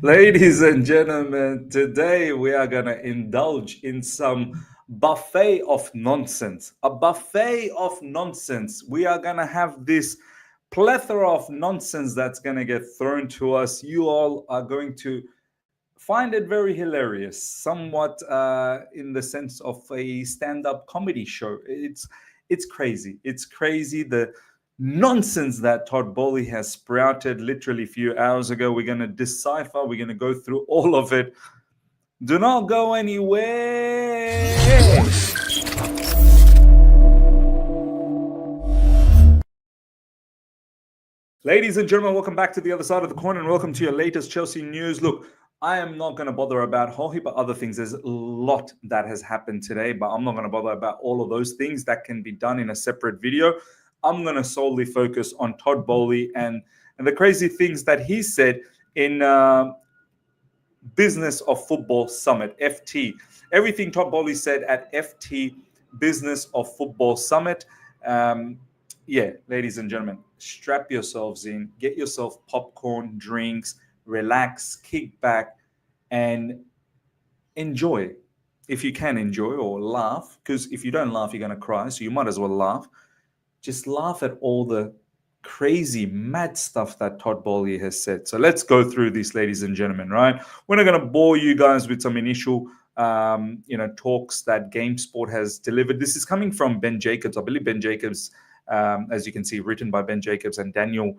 Ladies and gentlemen, today we are going to indulge in some buffet of nonsense. A buffet of nonsense. We are going to have this plethora of nonsense that's going to get thrown to us. You all are going to find it very hilarious, somewhat in the sense of a stand-up comedy show. It's crazy. It's crazy. The nonsense that Todd Boehly has sprouted literally a few hours ago. We're going to decipher. We're going to go through all of it. Do not go anywhere. Ladies and gentlemen, welcome back to the other side of the coin and welcome to your latest Chelsea news. Look, I am not going to bother about a whole heap of other things. There's a lot that has happened today, but I'm not going to bother about all of those things. That can be done in a separate video. I'm going to solely focus on Todd Boehly and the crazy things that he said in Business of Football Summit, FT. Everything Todd Boehly said at FT, Business of Football Summit. Yeah, ladies and gentlemen, strap yourselves in, get yourself popcorn, drinks, relax, kick back, and enjoy. If you can enjoy or laugh, because if you don't laugh, you're going to cry, so you might as well laugh. Just laugh at all the crazy, mad stuff that Todd Boehly has said. So let's go through this, ladies and gentlemen, right? We're not going to bore you guys with some initial talks that GameSport has delivered. This is coming from Ben Jacobs. I believe Ben Jacobs, as you can see, written by Ben Jacobs and Daniel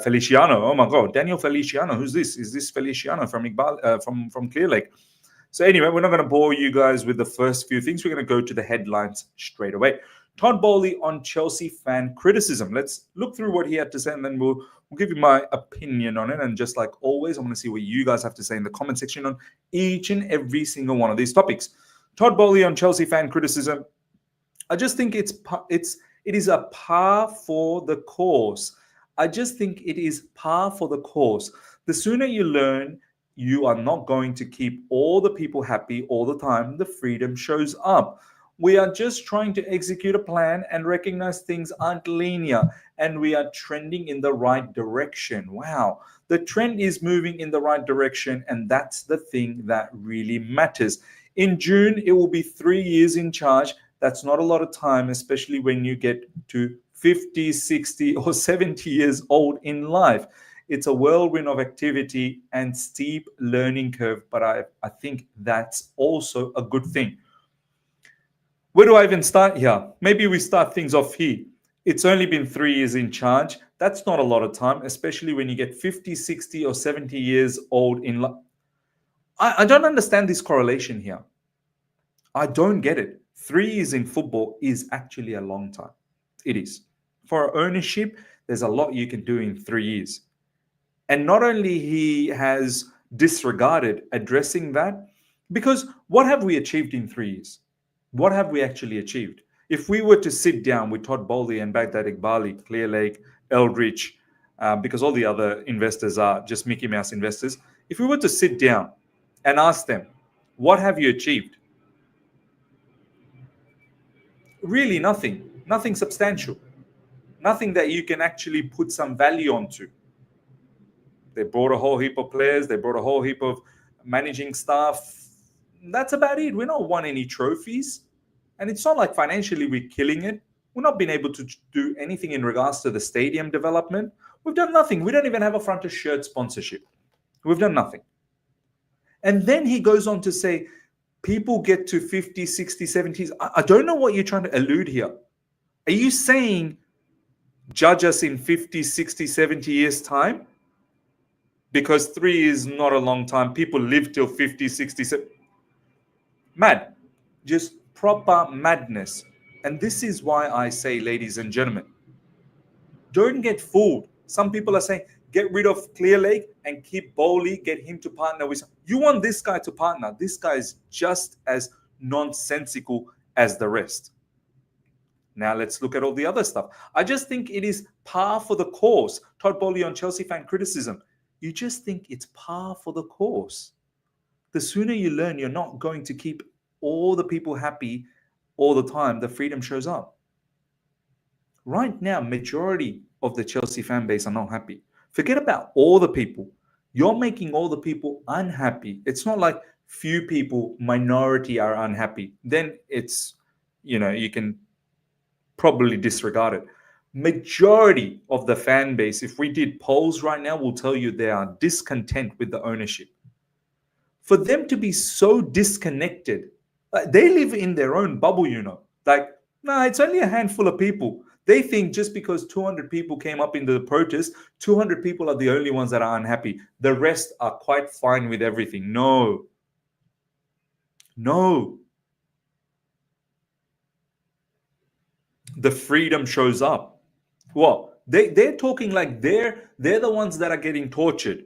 Feliciano. Oh my God, Daniel Feliciano. Who's this? Is this Feliciano from from Clear Lake? So anyway, we're not going to bore you guys with the first few things. We're going to go to the headlines straight away. Todd Boehly on Chelsea fan criticism. Let's look through what he had to say, and then we'll give you my opinion on it. And just like always, I want to see what you guys have to say in the comment section on each and every single one of these topics. Todd Boehly on Chelsea fan criticism. I just think it is a par for the course. I just think it is par for the course. The sooner you learn you are not going to keep all the people happy all the time, the freedom shows up. We are just trying to execute a plan and recognize things aren't linear, and we are trending in the right direction. Wow. The trend is moving in the right direction, and that's the thing that really matters. In June, it will be 3 years in charge. That's not a lot of time, especially when you get to 50, 60, or 70 years old in life. It's a whirlwind of activity and steep learning curve, but I think that's also a good thing. Where do I even start here? Maybe we start things off here. It's only been 3 years in charge. That's not a lot of time, especially when you get 50, 60, or 70 years old in life. I don't understand this correlation here. I don't get it. 3 years in football is actually a long time. It is. For ownership, there's a lot you can do in 3 years. And not only he has disregarded addressing that, because what have we achieved in 3 years? What have we actually achieved? If we were to sit down with Todd Boehly and Baghdad Iqbali, Clear Lake, Eldridge, because all the other investors are just Mickey Mouse investors, if we were to sit down and ask them, what have you achieved? Really nothing. Nothing substantial. Nothing that you can actually put some value onto. They brought a whole heap of players. They brought a whole heap of managing staff. That's about it. We're not won any trophies. And it's not like financially we're killing it. We've not been able to do anything in regards to the stadium development. We've done nothing. We don't even have a front of shirt sponsorship. We've done nothing. And then he goes on to say, people get to 50, 60, 70s. I don't know what you're trying to allude here. Are you saying judge us in 50, 60, 70 years' time? Because 3 is not a long time. People live till 50, 60, 70. Mad. Just proper madness. And this is why I say, ladies and gentlemen, don't get fooled. Some people are saying, get rid of Clear Lake and keep Boehly, get him to partner with. You want this guy to partner. This guy is just as nonsensical as the rest. Now let's look at all the other stuff. I just think it is par for the course. Todd Boehly on Chelsea fan criticism. You just think it's par for the course. The sooner you learn you're not going to keep all the people happy all the time, the freedom shows up. Right now, majority of the Chelsea fan base are not happy. Forget about all the people. You're making all the people unhappy. It's not like few people, minority are unhappy. Then it's, you can probably disregard it. Majority of the fan base, if we did polls right now, will tell you they are discontent with the ownership. For them to be so disconnected, like, they live in their own bubble. Like, nah, it's only a handful of people. They think just because 200 people came up into the protest, 200 people are the only ones that are unhappy. The rest are quite fine with everything. No. The freedom shows up. What? They're talking like they're the ones that are getting tortured.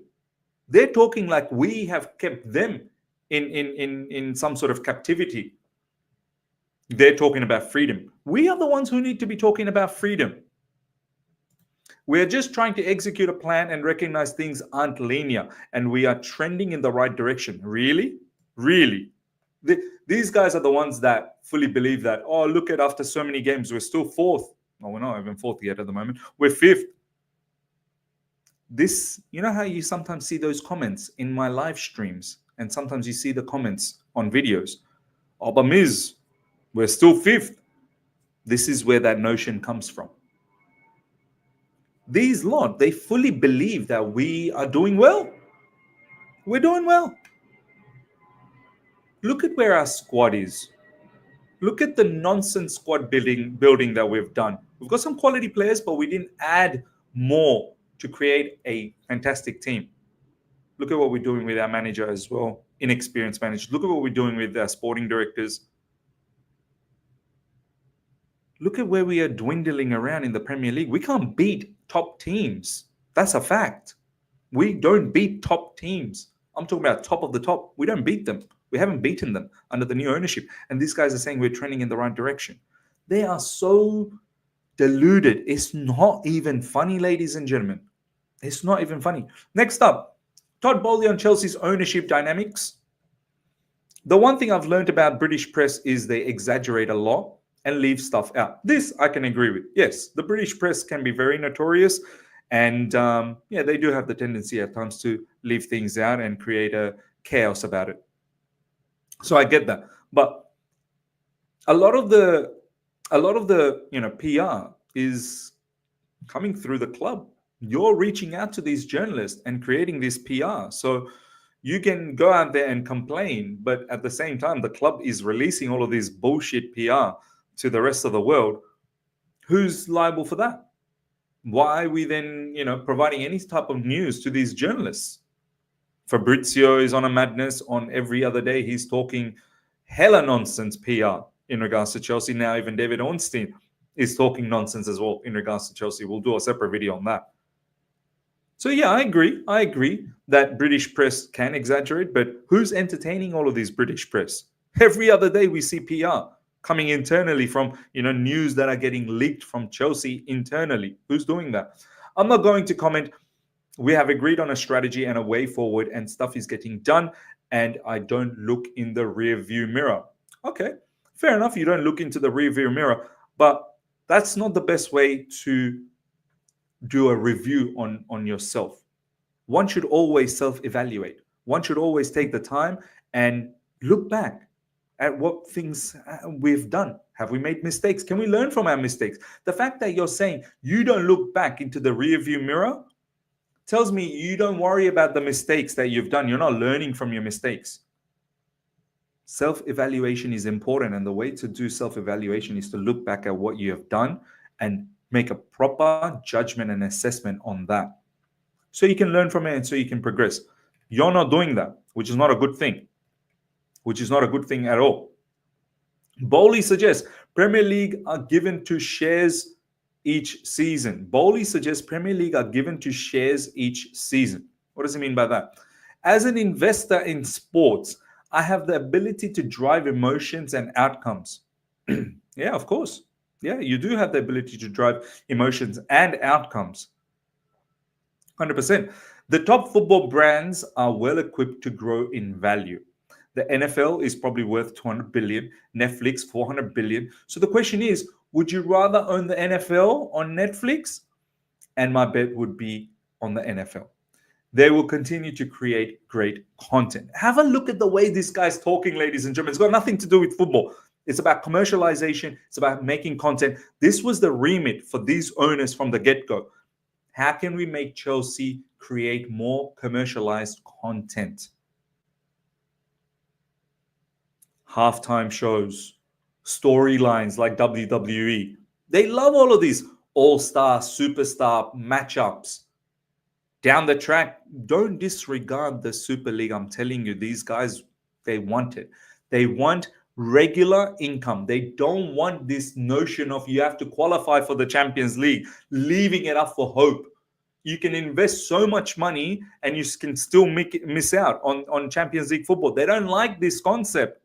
They're talking like we have kept them in some sort of captivity. They're talking about freedom. We are the ones who need to be talking about freedom. We're just trying to execute a plan and recognize things aren't linear, and we are trending in the right direction. Really? Really? These guys are the ones that fully believe that, oh, look at, after so many games, we're still fourth. No, we're not even fourth yet at the moment. We're fifth. This, you know how you sometimes see those comments in my live streams, and sometimes you see the comments on videos. Oh, but Miz, we're still fifth. This is where that notion comes from. These lot, they fully believe that we are doing well. We're doing well. Look at where our squad is. Look at the nonsense squad building that we've done. We've got some quality players, but we didn't add more to create a fantastic team. Look at what we're doing with our manager as well, inexperienced manager. Look at what we're doing with our sporting directors. Look at where we are dwindling around in the Premier League. We can't beat top teams. That's a fact. We don't beat top teams. I'm talking about top of the top. We don't beat them. We haven't beaten them under the new ownership. And these guys are saying we're trending in the right direction. They are so deluded. It's not even funny, ladies and gentlemen. It's not even funny. Next up, Todd Boehly on Chelsea's ownership dynamics. The one thing I've learned about British press is they exaggerate a lot and leave stuff out. This I can agree with. Yes, the British press can be very notorious. And they do have the tendency at times to leave things out and create a chaos about it. So I get that. But a lot of the PR is coming through the club. You're reaching out to these journalists and creating this PR. So you can go out there and complain, but at the same time, the club is releasing all of this bullshit PR to the rest of the world. Who's liable for that? Why are we then, providing any type of news to these journalists? Fabrizio is on a madness. On every other day, he's talking hella nonsense PR in regards to Chelsea. Now, even David Ornstein is talking nonsense as well in regards to Chelsea. We'll do a separate video on that. So, yeah, I agree that British press can exaggerate, but who's entertaining all of these British press? Every other day we see PR coming internally from, news that are getting leaked from Chelsea internally. Who's doing that? I'm not going to comment. We have agreed on a strategy and a way forward, and stuff is getting done, and I don't look in the rear view mirror. Okay, fair enough. You don't look into the rear view mirror, but that's not the best way to do a review on yourself. One should always self-evaluate. One should always take the time and look back at what things we've done. Have we made mistakes? Can we learn from our mistakes? The fact that you're saying you don't look back into the rear view mirror tells me you don't worry about the mistakes that you've done. You're not learning from your mistakes. Self-evaluation is important, and the way to do self-evaluation is to look back at what you have done and make a proper judgment and assessment on that, so you can learn from it and so you can progress. You're not doing that, which is not a good thing. Which is not a good thing at all. Boehly suggests Premier League are given to shares each season. Boehly suggests Premier League are given to shares each season. What does he mean by that? As an investor in sports, I have the ability to drive emotions and outcomes. Yeah, of course. Yeah, you do have the ability to drive emotions and outcomes. 100%. The top football brands are well equipped to grow in value. The NFL is probably worth 200 billion, Netflix 400 billion. So the question is, would you rather own the NFL on Netflix? And my bet would be on the NFL. They will continue to create great content. Have a look at the way this guy's talking, ladies and gentlemen. It's got nothing to do with football. It's about commercialization. It's about making content. This was the remit for these owners from the get-go. How can we make Chelsea create more commercialized content? Halftime shows, storylines like WWE. They love all of these all-star, superstar matchups. Down the track, don't disregard the Super League. I'm telling you, these guys, they want it. They want regular income. They don't want this notion of you have to qualify for the Champions League, leaving it up for hope. You can invest so much money and you can still miss out on Champions League football. They don't like this concept.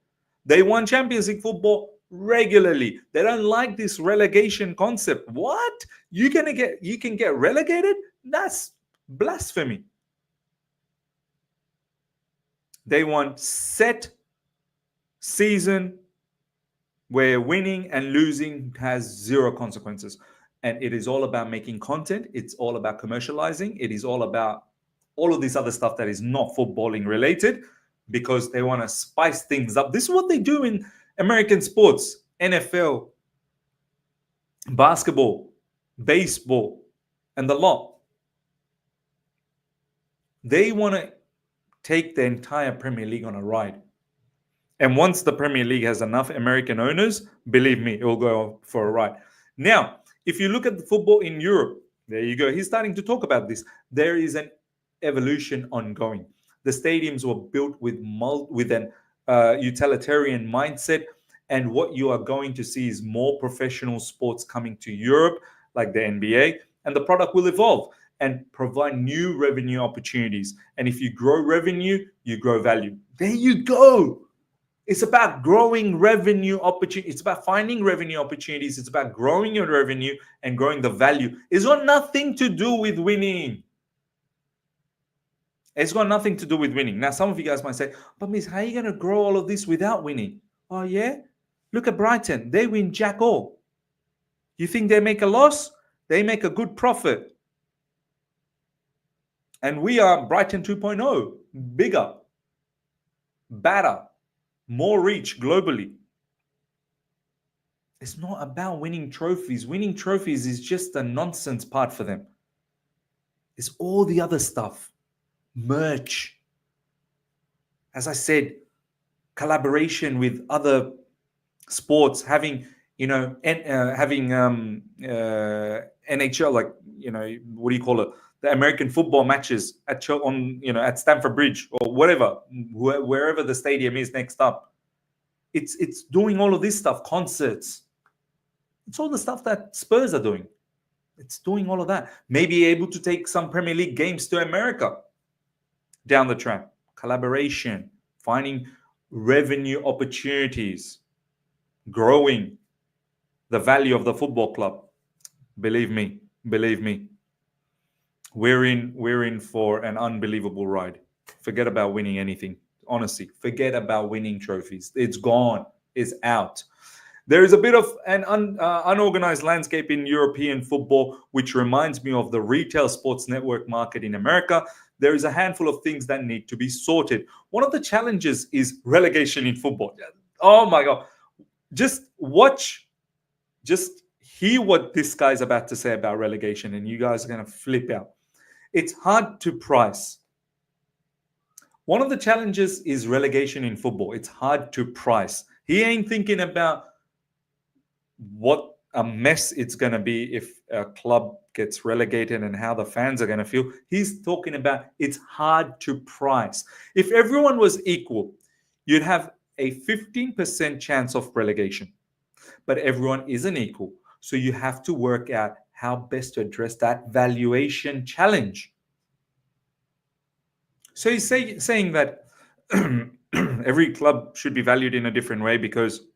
They want Champions League football regularly. They don't like this relegation concept. What? You can get relegated? That's blasphemy. They want set season where winning and losing has zero consequences. And it is all about making content. It's all about commercializing. It is all about all of this other stuff that is not footballing related, because they want to spice things up. This is what they do in American sports, NFL, basketball, baseball, and the lot. They want to take the entire Premier League on a ride. And once the Premier League has enough American owners, believe me, it will go for a ride. Now, if you look at the football in Europe, there you go. He's starting to talk about this. There is an evolution ongoing. The stadiums were built with an utilitarian mindset. And what you are going to see is more professional sports coming to Europe, like the NBA, and the product will evolve and provide new revenue opportunities. And if you grow revenue, you grow value. There you go. It's about growing revenue opportunities. It's about finding revenue opportunities. It's about growing your revenue and growing the value. It's got nothing to do with winning. It's got nothing to do with winning. Now, some of you guys might say, but Miss, how are you going to grow all of this without winning? Oh, yeah? Look at Brighton. They win jack all. You think they make a loss? They make a good profit. And we are Brighton 2.0, bigger, better, more reach globally. It's not about winning trophies. Winning trophies is just a nonsense part for them. It's all the other stuff. Merch. As I said, collaboration with other sports, having, having NHL, like, what do you call it? The American football matches at Stamford Bridge or whatever, wherever the stadium is next up. It's doing all of this stuff, concerts. It's all the stuff that Spurs are doing. It's doing all of that. Maybe able to take some Premier League games to America down the track. Collaboration, finding revenue opportunities, growing the value of the football club. Believe me. We're in for an unbelievable ride. Forget about winning anything. Honestly, forget about winning trophies. It's gone. It's out. There is a bit of an unorganized landscape in European football, which reminds me of the retail sports network market in America. There is a handful of things that need to be sorted. One of the challenges is relegation in football. Oh my God. Just hear what this guy's about to say about relegation, and you guys are going to flip out. It's hard to price. One of the challenges is relegation in football. It's hard to price. He ain't thinking about what a mess it's going to be if a club gets relegated and how the fans are going to feel. He's talking about it's hard to price. If everyone was equal, you'd have a 15% chance of relegation. But everyone isn't equal. So you have to work out how best to address that valuation challenge. So he's saying that every club should be valued in a different way because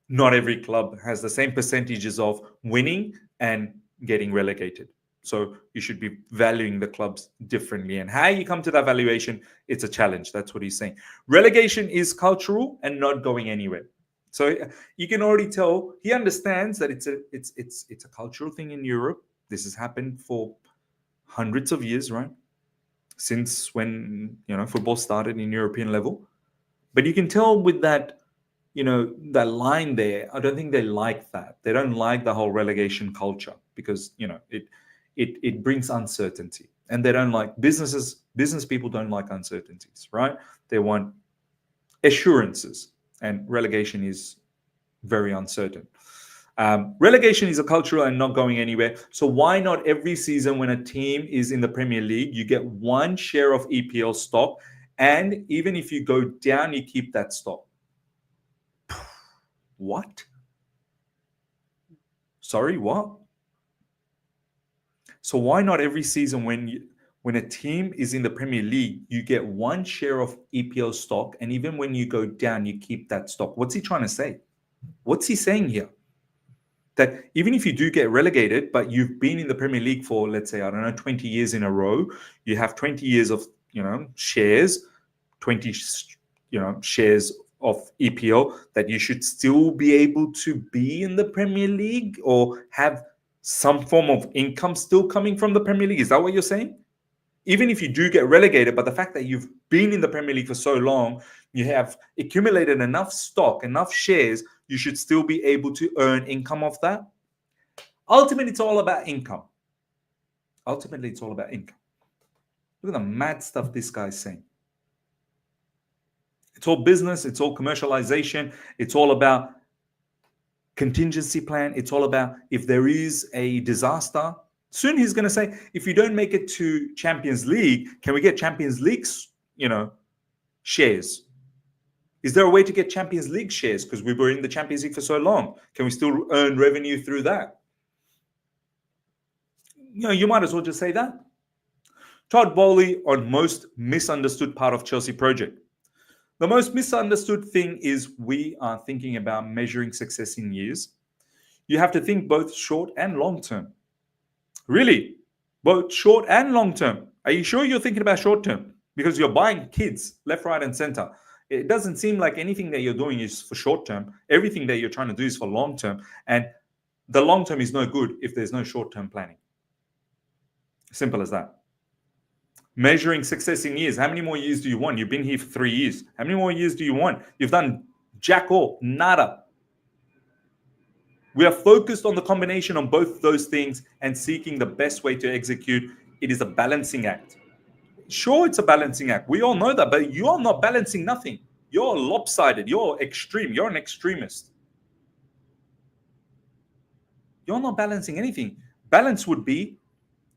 not every club has the same percentages of winning and getting relegated. So you should be valuing the clubs differently. And how you come to that valuation, it's a challenge. That's what he's saying. Relegation is cultural and not going anywhere. So you can already tell he understands that it's a cultural thing in Europe. This has happened for hundreds of years, right? Since when, football started in European level. But you can tell with that, that line there, I don't think they like that. They don't like the whole relegation culture because, it brings uncertainty. And they don't like business people don't like uncertainties, right? They want assurances, and relegation is very uncertain. Relegation is a cultural and not going anywhere. So why not every season when a team is in the Premier League, you get one share of EPL stock, and even if you go down, you keep that stock? What? Sorry, what? So why not every season when a team is in the Premier League, you get one share of EPL stock, and even when you go down, you keep that stock? What's he trying to say? What's he saying here? That even if you do get relegated, but you've been in the Premier League for, let's say, I don't know, 20 years in a row, you have 20 years of, shares, 20, shares of EPL, that you should still be able to be in the Premier League or have some form of income still coming from the Premier League. Is that what you're saying? Even if you do get relegated, but the fact that you've been in the Premier League for so long, you have accumulated enough stock, enough shares, you should still be able to earn income off that. Ultimately, it's all about income. Ultimately, it's all about income. Look at the mad stuff this guy's saying. It's all business. It's all commercialization. It's all about contingency plan. It's all about if there is a disaster. Soon he's going to say, if you don't make it to Champions League, can we get Champions League's, shares? Is there a way to get Champions League shares? Because we were in the Champions League for so long. Can we still earn revenue through that? You might as well just say that. Todd Boehly on most misunderstood part of Chelsea project. The most misunderstood thing is we are thinking about measuring success in years. You have to think both short and long term. Really? Both short and long term. Are you sure you're thinking about short term? Because you're buying kids left, right, and center. It doesn't seem like anything that you're doing is for short term. Everything that you're trying to do is for long term. And the long term is no good if there's no short term planning. Simple as that. Measuring success in years. How many more years do you want? You've been here for 3 years. How many more years do you want? You've done jack all, nada. We are focused on the combination of both those things and seeking the best way to execute. It is a balancing act. Sure, it's a balancing act. We all know that, but you are not balancing nothing. You're lopsided. You're extreme. You're an extremist. You're not balancing anything. Balance would be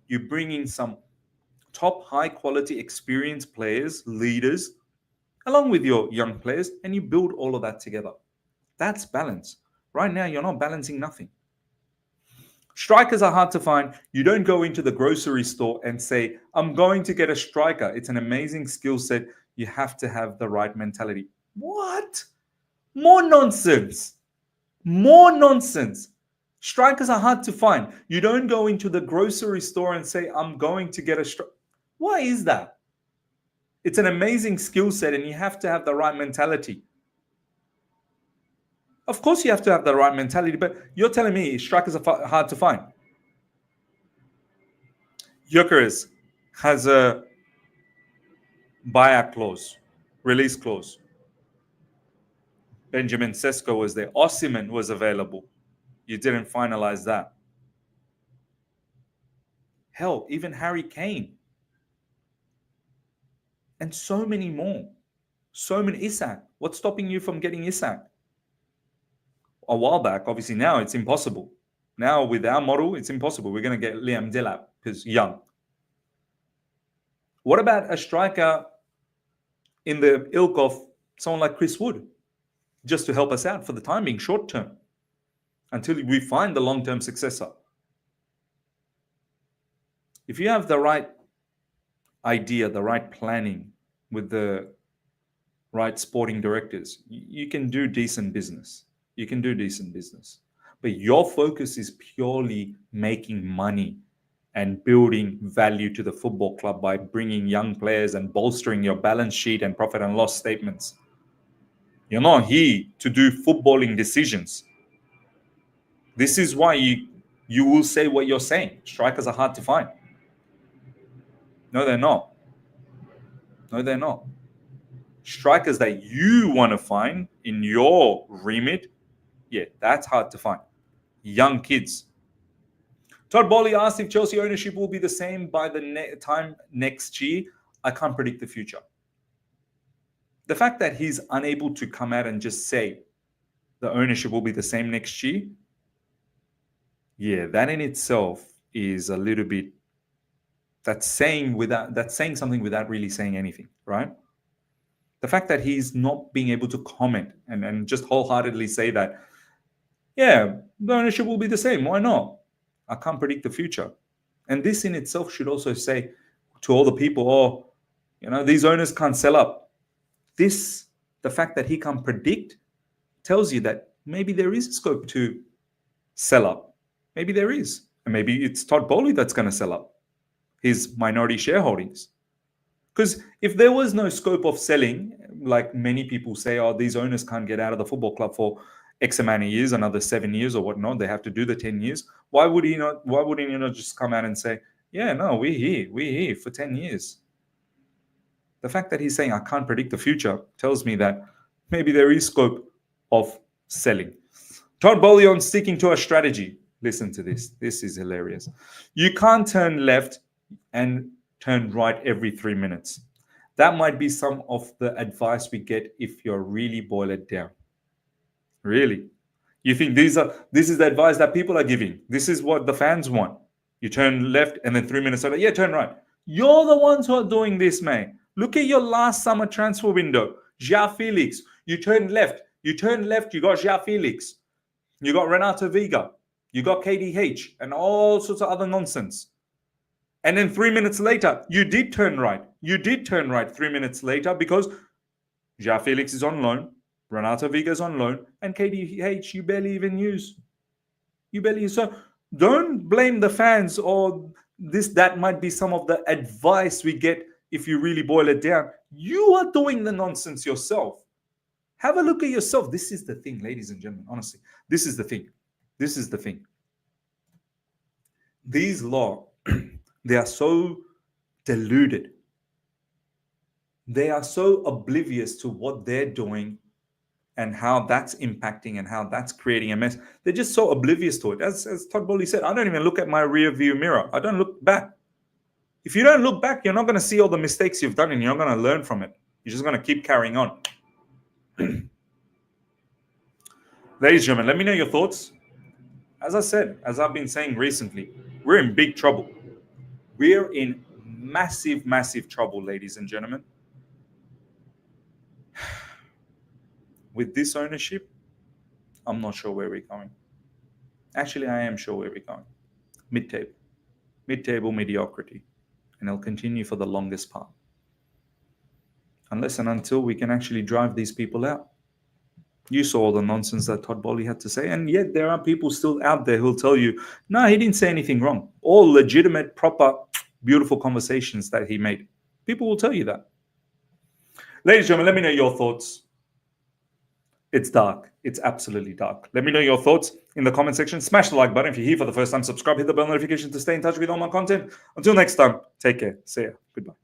you bring in some top high quality experienced players, leaders, along with your young players, and you build all of that together. That's balance. Right now, you're not balancing nothing. Strikers are hard to find. You don't go into the grocery store and say, I'm going to get a striker. It's an amazing skill set. You have to have the right mentality. What? More nonsense. More nonsense. Strikers are hard to find. You don't go into the grocery store and say, I'm going to get a striker. Why is that? It's an amazing skill set and you have to have the right mentality. Of course you have to have the right mentality, but you're telling me strikers are hard to find. Gyökeres has a buyout clause, release clause. Benjamin Sesko was there. Osimhen was available. You didn't finalize that. Hell, even Harry Kane. And so many more. So many. Isak. What's stopping you from getting Isak? A while back, obviously now it's impossible. Now with our model, it's impossible. We're going to get Liam Delap because young. What about a striker in the ilk of someone like Chris Wood, just to help us out for the time being, short term, until we find the long-term successor? If you have the right idea, the right planning with the right sporting directors, you can do decent business. You can do decent business. But your focus is purely making money and building value to the football club by bringing young players and bolstering your balance sheet and profit and loss statements. You're not here to do footballing decisions. This is why you will say what you're saying. Strikers are hard to find. No, they're not. No, they're not. Strikers that you want to find in your remit, yeah, that's hard to find. Young kids. Todd Boehly asked if Chelsea ownership will be the same by the time next year. I can't predict the future. The fact that he's unable to come out and just say the ownership will be the same next year, yeah, that in itself is a little bit, that's saying something without really saying anything, right? The fact that he's not being able to comment and just wholeheartedly say that, yeah, the ownership will be the same. Why not? I can't predict the future. And this in itself should also say to all the people, oh, these owners can't sell up. The fact that he can't predict tells you that maybe there is a scope to sell up. Maybe there is. And maybe it's Todd Boehly that's going to sell up his minority shareholdings. Because if there was no scope of selling, like many people say, oh, these owners can't get out of the football club for X amount of years, another 7 years or whatnot, they have to do the 10 years. Why wouldn't he not just come out and say, yeah, no, we're here for 10 years. The fact that he's saying, I can't predict the future, tells me that maybe there is scope of selling. Todd Boehly on sticking to a strategy. Listen to this. This is hilarious. You can't turn left and turn right every 3 minutes. That might be some of the advice we get if you're really boil it down. Really? You think this is the advice that people are giving? This is what the fans want. You turn left and then 3 minutes later, yeah, turn right. You're the ones who are doing this, man. Look at your last summer transfer window. João Felix. You turn left, you got João Felix. You got Renato Veiga. You got KDH and all sorts of other nonsense. And then 3 minutes later, you did turn right. You did turn right 3 minutes later because João Felix is on loan, Renato Veiga is on loan, and KDH you barely even use. So don't blame the fans or that might be some of the advice we get if you really boil it down. You are doing the nonsense yourself. Have a look at yourself. This is the thing, ladies and gentlemen. Honestly, this is the thing. These law, they are so deluded. They are so oblivious to what they're doing and how that's impacting and how that's creating a mess. They're just so oblivious to it. As Todd Boehly said, I don't even look at my rear view mirror. I don't look back. If you don't look back, you're not going to see all the mistakes you've done and you're not going to learn from it. You're just going to keep carrying on. Ladies and gentlemen, let me know your thoughts. As I said, as I've been saying recently, we're in big trouble. We're in massive, massive trouble, ladies and gentlemen. With this ownership, I'm not sure where we're going. Actually, I am sure where we're going. Mid-table. Mid-table mediocrity. And it'll continue for the longest part. Unless and until we can actually drive these people out. You saw all the nonsense that Todd Boehly had to say, and yet there are people still out there who'll tell you, no, he didn't say anything wrong. All legitimate, proper, beautiful conversations that he made. People will tell you that. Ladies and gentlemen, let me know your thoughts. It's dark. It's absolutely dark. Let me know your thoughts in the comment section. Smash the like button if you're here for the first time. Subscribe, hit the bell notification to stay in touch with all my content. Until next time, take care. See ya. Goodbye.